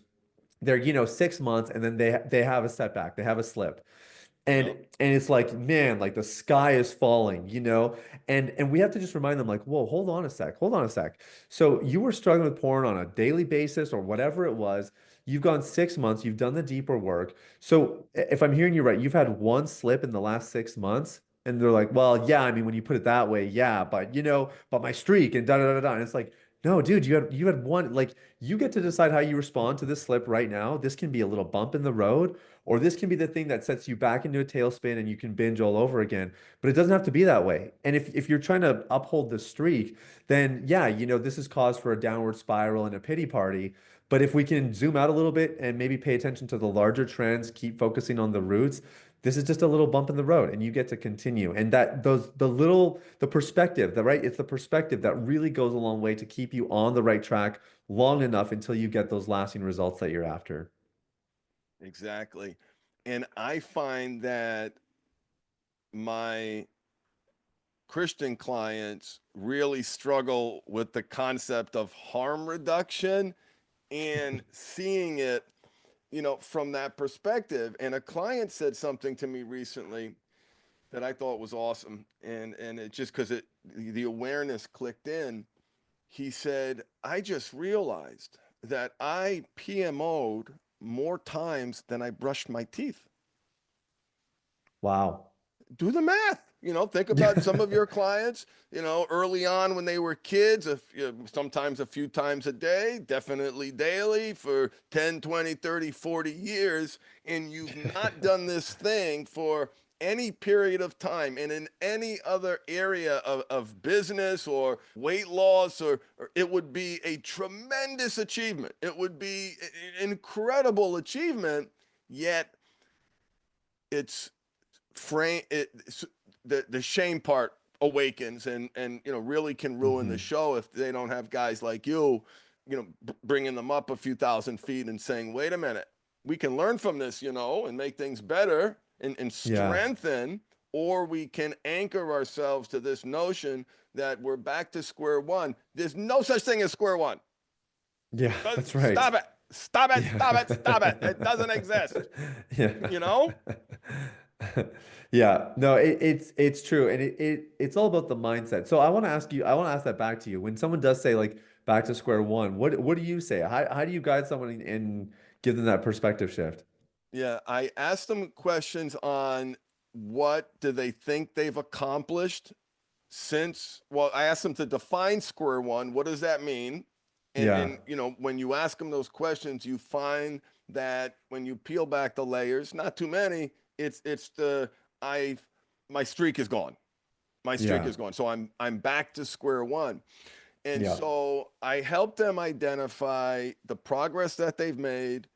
B: they're 6 months, and then they have a setback, they have a slip. And
A: Yep.
B: and it's like, man, like the sky is falling, and we have to just remind them, like, whoa, hold on a sec. So you were struggling with porn on a daily basis or whatever it was. You've gone 6 months, you've done the deeper work. So if I'm hearing you right, you've had one slip in the last 6 months. And they're like, well, yeah, I mean, when you put it that way, yeah, but but my streak and da da da da. And it's like, no, dude, you had one, like, you get to decide how you respond to this slip right now. This can be a little bump in the road, or this can be the thing that sets you back into a tailspin and you can binge all over again. But it doesn't have to be that way. And if you're trying to uphold the streak, then yeah, this is cause for a downward spiral and a pity party. But if we can zoom out a little bit and maybe pay attention to the larger trends, keep focusing on the roots, this is just a little bump in the road and you get to continue. And that those the perspective, that right, it's the perspective that really goes a long way to keep you on the right track long enough until you get those lasting results that you're after.
A: Exactly. And I find that my Christian clients really struggle with the concept of harm reduction and seeing it, from that perspective. And a client said something to me recently that I thought was awesome. And it just because the awareness clicked in. He said, I just realized that I PMO'd more times than I brushed my teeth.
B: Wow.
A: Do the math. Think about some of your clients, early on when they were kids, sometimes a few times a day, definitely daily for 10, 20, 30, 40 years, and you've not done this thing for any period of time and in any other area of business or weight loss, or it would be a tremendous achievement. It would be an incredible achievement, yet it's frame it the shame part awakens, and really can ruin the
B: Hmm.
A: show if they don't have guys like you, bringing them up a few thousand feet and saying, wait a minute, we can learn from this, and make things better, and
B: Yeah.
A: strengthen, or we can anchor ourselves to this notion that we're back to square one. There's no such thing as square one.
B: Yeah, that's right.
A: Stop it, stop it,
B: Yeah.
A: stop it, stop it. It doesn't exist.
B: Yeah.
A: you know
B: Yeah. No, it's true. And it's all about the mindset. So I want to ask that back to you. When someone does say like back to square one, what do you say? How do you guide someone and give them that perspective shift?
A: Yeah, I asked them questions on what do they think they've accomplished since. Well, I asked them to define square one. What does that mean? And
B: Yeah.
A: when you ask them those questions, you find that when you peel back the layers, not too many, it's the I my streak is gone. My streak
B: Yeah.
A: is gone. So I'm back to square one. And
B: Yeah.
A: so I help them identify the progress that they've made.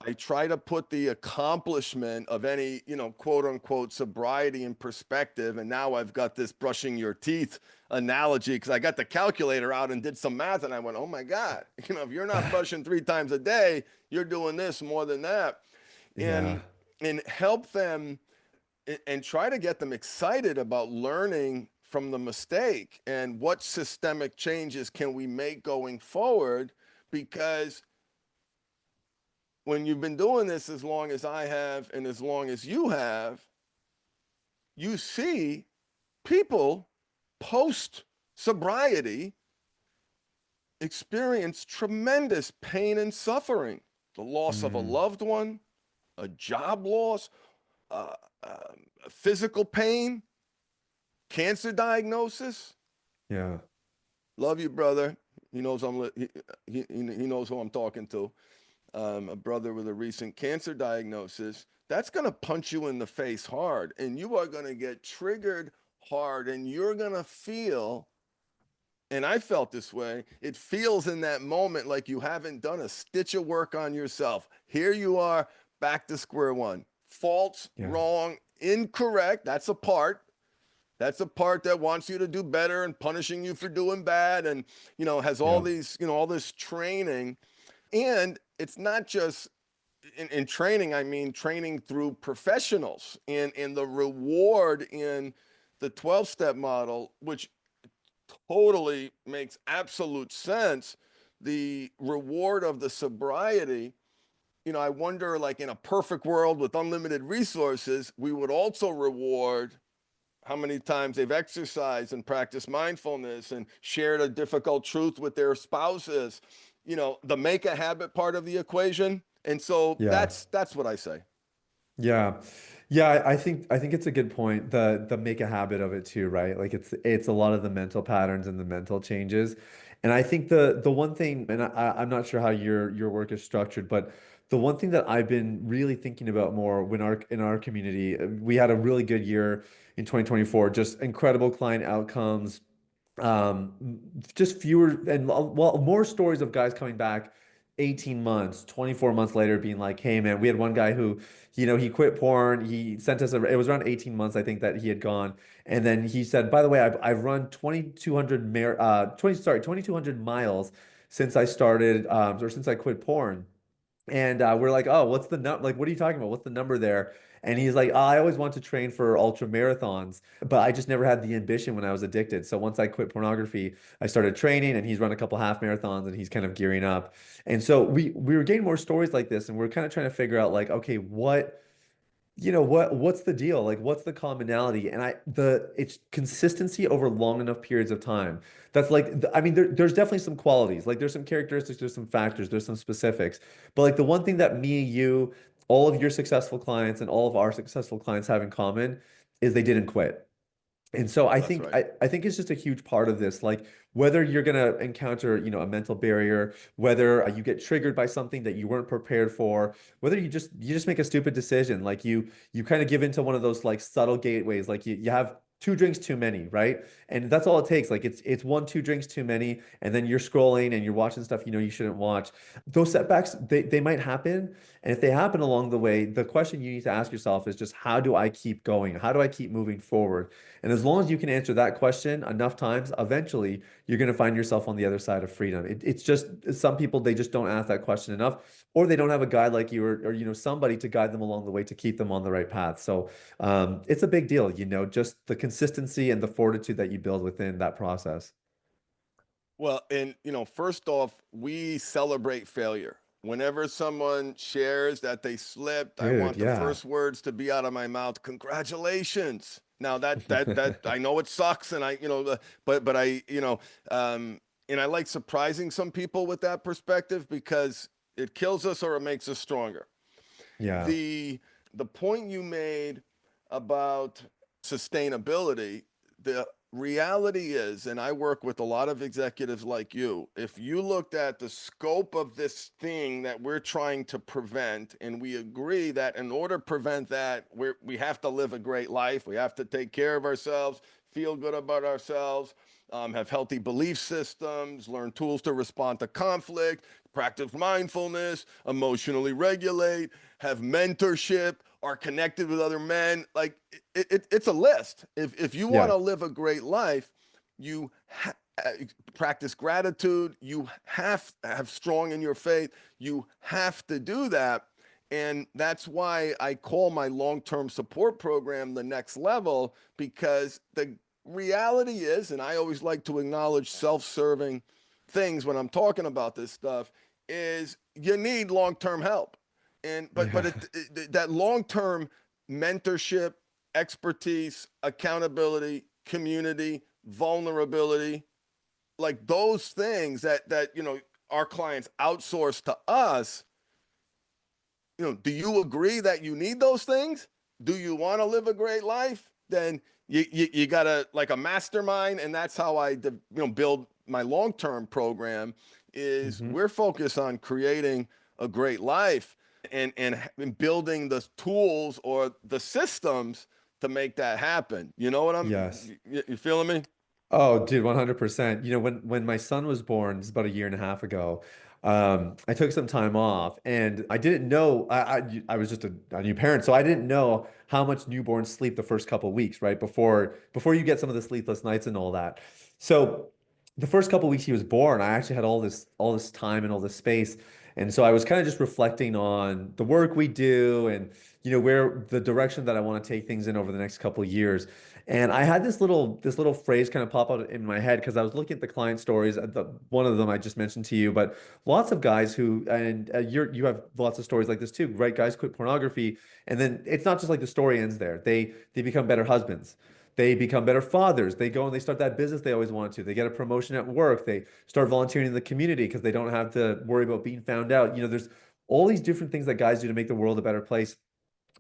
A: I try to put the accomplishment of any, quote unquote sobriety in perspective. And now I've got this brushing your teeth analogy because I got the calculator out and did some math and I went, oh my God, if you're not brushing 3 times a day, you're doing this more than that.
B: Yeah.
A: And help them and try to get them excited about learning from the mistake and what systemic changes can we make going forward, because when you've been doing this as long as I have and as long as you have, you see people post sobriety experience tremendous pain and suffering, the loss of a
B: Mm.
A: loved one, a job loss, uh, uh, physical pain, cancer diagnosis.
B: Yeah.
A: Love you, brother. He knows he knows who I'm talking to. A brother with a recent cancer diagnosis, that's going to punch you in the face hard, and you are going to get triggered hard, and you're going to feel, and I felt this way, it feels in that moment like you haven't done a stitch of work on yourself. Here you are, back to square one. False,
B: Yeah.
A: wrong, incorrect. That's a part that wants you to do better and punishing you for doing bad, and has all
B: Yeah.
A: these, all this training. And it's not just in training, I mean training through professionals, and the reward in the 12-step model, which totally makes absolute sense. The reward of the sobriety, I wonder, like in a perfect world with unlimited resources, we would also reward how many times they've exercised and practiced mindfulness and shared a difficult truth with their spouses, the make a habit part of the equation. And so
B: Yeah.
A: that's what I say.
B: Yeah. Yeah, I think it's a good point. The make a habit of it too, right? Like it's a lot of the mental patterns and the mental changes. And I think the one thing, and I'm not sure how your work is structured, but the one thing that I've been really thinking about more when our in our community, we had a really good year in 2024, just incredible client outcomes, just fewer and well, more stories of guys coming back 18 months, 24 months later being like, hey man, we had one guy who, he quit porn. He sent us it was around 18 months, I think, that he had gone. And then he said, by the way, I've run 2,200 miles since I started, or since I quit porn. And we're like, oh, what's the number? Like, what are you talking about? What's the number there? And he's like, oh, I always want to train for ultra marathons, but I just never had the ambition when I was addicted. So once I quit pornography, I started training, and he's run a couple half marathons, and he's kind of gearing up. And so we were getting more stories like this, and we're kind of trying to figure out like, okay, what's the deal? Like, what's the commonality? And it's consistency over long enough periods of time. That's like, I mean, there's definitely some qualities. Like, there's some characteristics, there's some factors, there's some specifics. But like the one thing that me, you, all of your successful clients, and all of our successful clients have in common is they didn't quit. And so I
A: That's
B: think
A: right.
B: I think it's just a huge part of this. Like whether you're gonna encounter, a mental barrier, whether you get triggered by something that you weren't prepared for, whether you just make a stupid decision, like you kind of give into one of those like subtle gateways, like you have two drinks too many, right? And that's all it takes. Like it's one, two drinks too many, and then you're scrolling and you're watching stuff you shouldn't watch. Those setbacks, they might happen. And if they happen along the way, the question you need to ask yourself is just how do I keep going? How do I keep moving forward? And as long as you can answer that question enough times, eventually you're going to find yourself on the other side of freedom. It's just some people, they just don't ask that question enough, or they don't have a guide like you or somebody to guide them along the way to keep them on the right path. So it's a big deal, just the consistency and the fortitude that you build within that process.
A: Well, and first off, we celebrate failure. Whenever someone shares that they slipped, I
B: Dude,
A: want the
B: yeah.
A: first words to be out of my mouth, congratulations. Now that I know it sucks and but I, and I like surprising some people with that perspective because it kills us or it makes us stronger.
B: Yeah.
A: The point you made about sustainability, the reality is, and I work with a lot of executives like you, if you looked at the scope of this thing that we're trying to prevent, and we agree that in order to prevent that, we have to live a great life, we have to take care of ourselves, feel good about ourselves, have healthy belief systems, learn tools to respond to conflict, practice mindfulness, emotionally regulate, have mentorship, are connected with other men. Like it's a list. If you want
B: Yeah.
A: to live a great life, you practice gratitude. You have strong in your faith. You have to do that. And that's why I call my long term support program the next level, because the reality is, and I always like to acknowledge self serving things when I'm talking about this stuff, is you need long term help. And
B: Yeah.
A: that long term mentorship, expertise, accountability, community, vulnerability, like those things that our clients outsource to us, do you agree that you need those things? Do you want to live a great life? Then you got to like a mastermind, and that's how I build my long-term program is
B: hmm
A: we're focused on creating a great life and building the tools or the systems to make that happen. You know what
B: Yes.
A: you feeling me?
B: Oh, dude, 100%. When my son was born, it's about a year and a half ago, I took some time off and I didn't know I was just a new parent, so I didn't know how much newborns sleep the first couple weeks, right? Before you get some of the sleepless nights and all that. So the first couple weeks he was born, I actually had all this time and all this space. And so I was kind of just reflecting on the work we do and where the direction that I want to take things in over the next couple of years. And I had this little phrase kind of pop out in my head because I was looking at the client stories. One of them I just mentioned to you, but lots of guys who and you have lots of stories like this too, right? Guys quit pornography, and then it's not just like the story ends there. They become better husbands. They become better fathers. They go and they start that business they always wanted to. They get a promotion at work. They start volunteering in the community because they don't have to worry about being found out. There's all these different things that guys do to make the world a better place.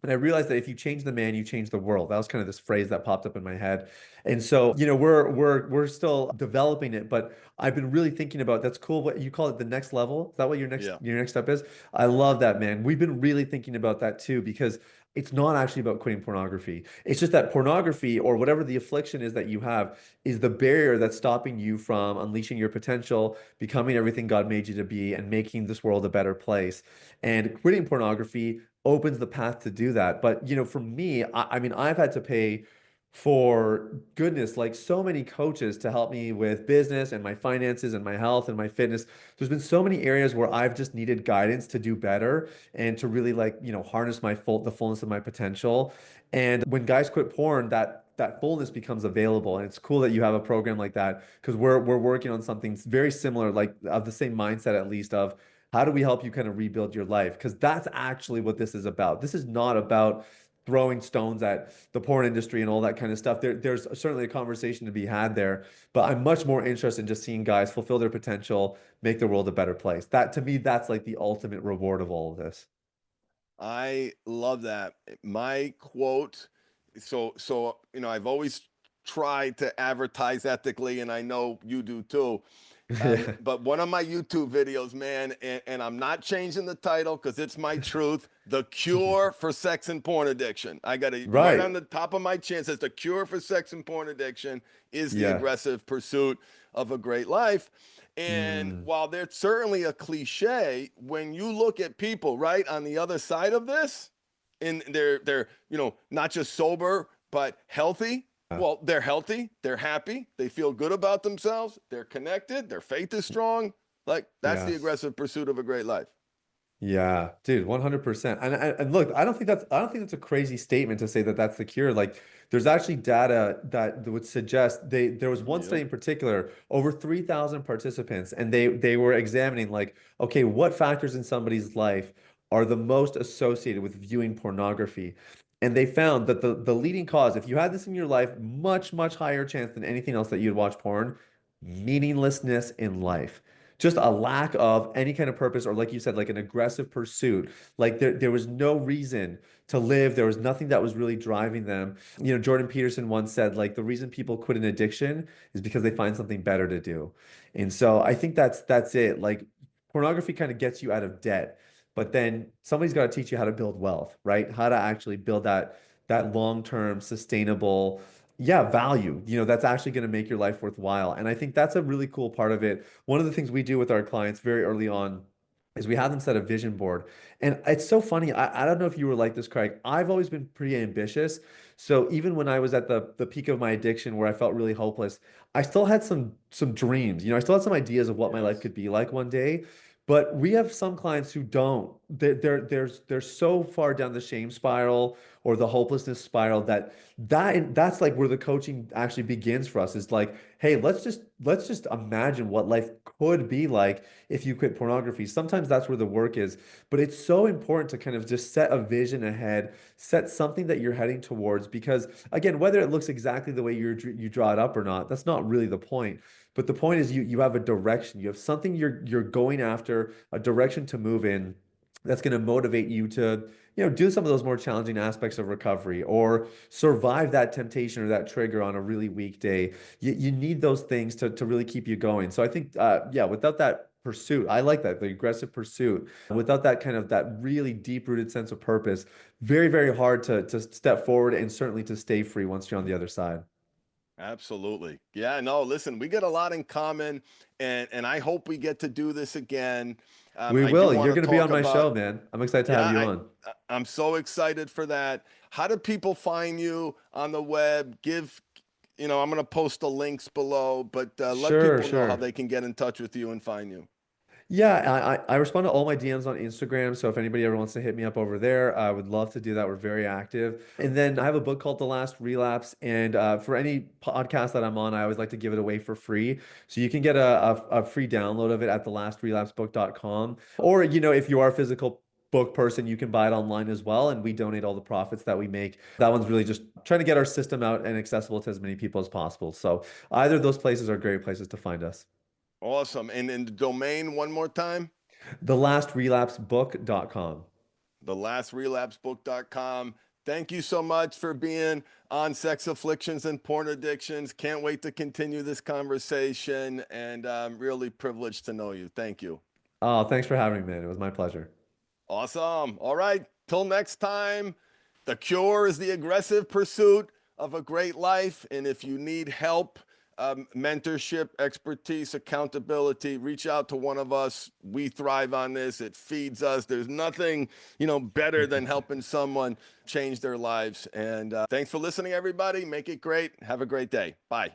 B: And I realized that if you change the man, you change the world. That was kind of this phrase that popped up in my head. And so, we're still developing it, but I've been really thinking about that's cool. What you call it the next level? Is that what your next
A: Yeah.
B: your next step is? I love that, man. We've been really thinking about that too, because it's not actually about quitting pornography. It's just that pornography or whatever the affliction is that you have is the barrier that's stopping you from unleashing your potential, becoming everything God made you to be, and making this world a better place. And quitting pornography opens the path to do that. But for me, I mean, I've had to pay for goodness, like so many coaches to help me with business and my finances and my health and my fitness. There's been so many areas where I've just needed guidance to do better and to really like, harness the fullness of my potential. And when guys quit porn, that fullness becomes available. And it's cool that you have a program like that because we're working on something very similar, like of the same mindset at least of how do we help you kind of rebuild your life? Because that's actually what this is about. This is not about throwing stones at the porn industry and all that kind of stuff. There's certainly a conversation to be had there, but I'm much more interested in just seeing guys fulfill their potential, make the world a better place. That to me, that's like the ultimate reward of all of this.
A: I love that. My quote, so I've always try to advertise ethically, and I know you do too. But one of my YouTube videos, man, and I'm not changing the title because it's my truth. The cure for sex and porn addiction. I got it right
B: Right.
A: on the top of my chin. It says the cure for sex and porn addiction is the
B: Yeah.
A: aggressive pursuit of a great life. And
B: Mm.
A: while there's certainly a cliche, when you look at people right on the other side of this, and they're not just sober but healthy. Well, they're healthy, they're happy, they feel good about themselves, they're connected, their faith is strong. Like that's the
B: Yes.
A: aggressive pursuit of a great life.
B: Yeah, dude, 100%. And look, I don't think that's a crazy statement to say that that's the cure. Like there's actually data that would suggest there was one
A: Yep.
B: study in particular, over 3,000 participants, and they were examining like, okay, what factors in somebody's life are the most associated with viewing pornography? And they found that the leading cause, if you had this in your life, much higher chance than anything else that you'd watch porn, meaninglessness in life, just a lack of any kind of purpose, or like you said, like an aggressive pursuit. Like there was no reason to live. There was nothing that was really driving them. Jordan Peterson once said, like, the reason people quit an addiction is because they find something better to do. And so I think that's it. Like pornography kind of gets you out of debt, but then somebody's got to teach you how to build wealth, right? How to actually build that long-term sustainable, yeah, value, that's actually going to make your life worthwhile. And I think that's a really cool part of it. One of the things we do with our clients very early on is we have them set a vision board. And it's so funny. I don't know if you were like this, Craig. I've always been pretty ambitious. So even when I was at the peak of my addiction where I felt really hopeless, I still had some dreams. I still had some ideas of what my life
A: Yes.
B: could be like one day. But we have some clients who don't. They're so far down the shame spiral or the hopelessness spiral that's like where the coaching actually begins for us. Is like, hey, let's just imagine what life could be like if you quit pornography. Sometimes that's where the work is, but it's so important to kind of just set a vision ahead, set something that you're heading towards, because again, whether it looks exactly the way you draw it up or not, that's not really the point. But the point is you have a direction, you have something you're going after, a direction to move in that's going to motivate you to do some of those more challenging aspects of recovery or survive that temptation or that trigger on a really weak day. You need those things to really keep you going. So I think, yeah, without that pursuit, I like that, the aggressive pursuit, without that kind of that really deep-rooted sense of purpose, very hard to step forward and certainly to stay free once you're on the other side.
A: Absolutely. Yeah, no, listen, we get a lot in common, and I hope we get to do this again.
B: We
A: I do
B: will.
A: want
B: You're
A: to
B: going to be
A: talk
B: on my
A: about,
B: show, man. I'm excited to
A: yeah,
B: have you on.
A: I'm so excited for that. How do people find you on the web? I'm going to post the links below, but let
B: Sure,
A: people know how
B: sure.
A: they can get in touch with you and find you.
B: Yeah, I respond to all my DMs on Instagram. So if anybody ever wants to hit me up over there, I would love to do that. We're very active. And then I have a book called The Last Relapse. And for any podcast that I'm on, I always like to give it away for free. So you can get a free download of it at thelast relapsebook.com. Or, if you are a physical book person, you can buy it online as well. And we donate all the profits that we make. That one's really just trying to get our system out and accessible to as many people as possible. So either of those places are great places to find us.
A: Awesome. And in the domain, one more time,
B: Thelast relapsebook.com.
A: thelast relapsebook.com. Thank you so much for being on Sex Afflictions and Porn Addictions. Can't wait to continue this conversation, and I'm really privileged to know you. Thank you.
B: Oh, thanks for having me, man. It was my pleasure.
A: Awesome. All right. Till next time, the cure is the aggressive pursuit of a great life. And if you need help, mentorship, expertise, accountability, reach out to one of us. We thrive on this. It feeds us. There's nothing, better than helping someone change their lives. And thanks for listening, everybody. Make it great. Have a great day. Bye.